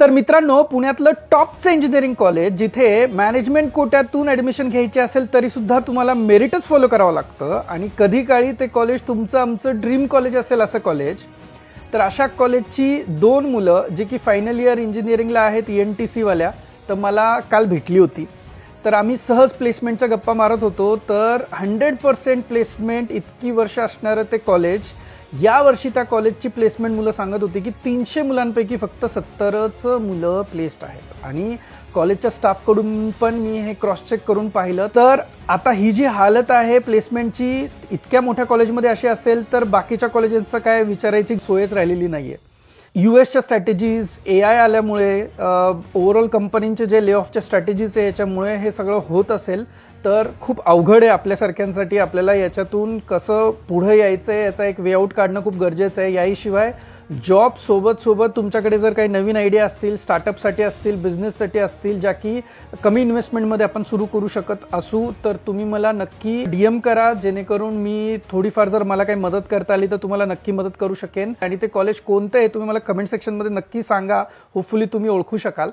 तर मित्रांनो, पुण्यातलं टॉपचं इंजिनिअरिंग कॉलेज जिथे मॅनेजमेंट कोट्यातून ॲडमिशन घ्यायची असेल तरी सुद्धा तुम्हाला मेरिटच फॉलो करावं लागतं आणि कधी काळी ते कॉलेज तुमचं आमचं ड्रीम कॉलेज असेल असं कॉलेज. तर अशा कॉलेजची 2 मुलं जी की फायनल इयर इंजिनिअरिंगला आहेत ENTC वाल्या, तर मला काल भेटली होती. तर आम्ही सहज प्लेसमेंटच्या गप्पा मारत होतो. तर 100% प्लेसमेंट इतकी वर्ष असणारं ते कॉलेज, या वर्षी त्या कॉलेजची प्लेसमेंट मुलं सांगत होती की 300 मुलांपैकी फक्त 70च मुलं प्लेस्ड आहेत. आणि कॉलेजच्या स्टाफकडून पण मी हे क्रॉस चेक करून पाहिलं. तर आता ही जी हालत आहे प्लेसमेंटची इतक्या मोठ्या कॉलेजमध्ये अशी असेल तर बाकीच्या कॉलेजेसचं काय विचारायची सोयच राहिलेली नाही आहे. USच्या स्ट्रॅटेजीज, AI आल्यामुळे, ओव्हरऑल कंपनींचे जे ले ऑफच्या स्ट्रॅटेजीज आहे याच्यामुळे हे सगळं होत असेल तर खूप अवघड आहे आपल्यासारख्यांसाठी. आपल्याला याच्यातून कसं पुढे यायचं आहे याचा एक वे आउट काढणं खूप गरजेचं आहे. याशिवाय जॉब सोबत तुमच्याकडे जर काही नवीन आयडिया असतील, स्टार्टअपसाठी असतील, बिझनेससाठी असतील, ज्या की कमी इन्व्हेस्टमेंटमध्ये आपण सुरू करू शकत असू, तर तुम्ही मला नक्की DM करा, जेणेकरून मी थोडीफार जर मला काही मदत करता आली तर तुम्हाला नक्की मदत करू शकेन. आणि ते कॉलेज कोणतं आहे तुम्ही मला कमेंट सेक्शनमध्ये नक्की सांगा. होपफुली तुम्ही ओळखू शकाल.